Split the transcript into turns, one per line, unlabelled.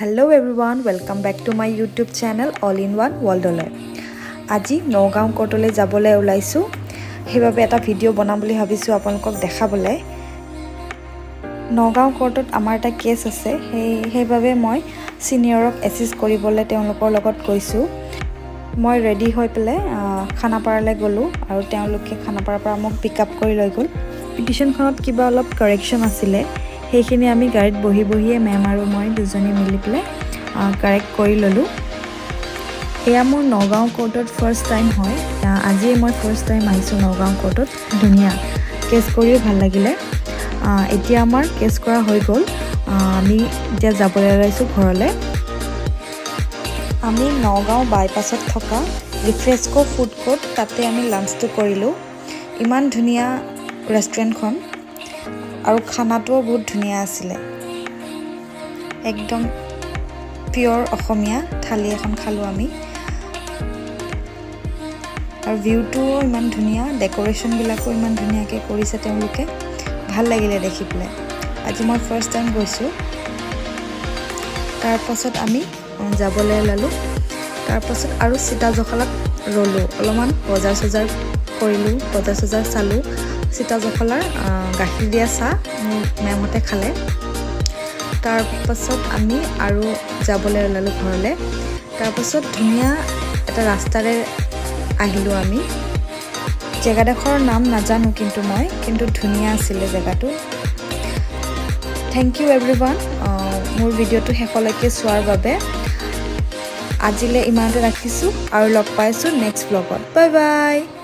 Hello everyone, welcome back to my YouTube channel All in One Worldole. আজি নগাঁও কোৰ্টলে যাবলৈ ওলাইছো। হেবাবে এটা ভিডিও বনাম বুলি ভাবিছো আপোনালোকক দেখাবলৈ। নগাঁও কোৰ্টত আমাৰ এটা কেছ আছে। হেবাবে মই সিনিয়ৰক এসিষ্ট কৰিবলৈ তেওঁলোকৰ লগত গৈছো। মই ৰেডি হৈ পেলে খানাপাৰালৈ গলো আৰু তেওঁলোকে খানাপাৰাৰ পৰা মোক পিকআপ কৰি লৈ গল। পিটিশনখনত কিবা অলপ কাৰেকচন আছিলে। সেইখিনি আমি গাড়ীত বহিয়ে মেম আৰু মই দুজনী মিলি পেলে কাৰেক্ট কৰি ললো। এয়া মোৰ নগাঁও কোৰ্টত ফাৰ্ষ্ট টাইম হয়। আজি মই ফাৰ্ষ্ট টাইম আহিছো নগাঁও কোৰ্টত। ধুনিয়া কেছ কৰিও ভাল লাগিলে। এতিয়া আমাৰ কেছ কৰা হৈ গল। আমি এতিয়া যাবলৈ ওলাইছো ঘৰলৈ। আমি নগাঁও বাইপাছত থকা ৰিফ্ৰেস্কো ফুড কোৰ্ট তাতে আমি লাঞ্চটো কৰিলো। ইমান ধুনিয়া ৰেষ্টুৰেণ্টখন আৰু খানাটোও বহুত ধুনিয়া আছিলে। একদম পিয়ৰ অসমীয়া থালি এখন খালো আমি। আৰু ভিউটোও ইমান ধুনিয়া, ডেকোৰেশন বিলাকো ইমান ধুনিয়াকৈ কৰিছে তেওঁলোকে। ভাল লাগিলে দেখি পেলাই। আজি মই ফাৰ্ষ্ট টাইম গৈছো। তাৰ পাছত আমি যাবলৈ ওলালো। তাৰ পাছত আৰু চিতাজখলাত ৰলো। অলপমান বজাৰ কৰিলো, বজাৰ চালো। চিতাজখলাৰ গাখীৰ দিয়া চাহ মোৰ মেমহতে খালে। তাৰ পাছত আমি আৰু যাবলৈ ওলালো ঘৰলৈ। তাৰ পাছত ধুনিয়া এটা ৰাস্তাৰে আহিলো আমি। জেগাডোখৰৰ নাম নাজানো কিন্তু ধুনিয়া আছিলে জেগাটো। থ্যাংক ইউ এভৰিৱান মোৰ ভিডিঅ'টো শেষলৈকে চোৱাৰ বাবে। আজিলৈ ইমানতে ৰাখিছো আৰু লগ পাইছো নেক্সট ব্লগত। Bye bye.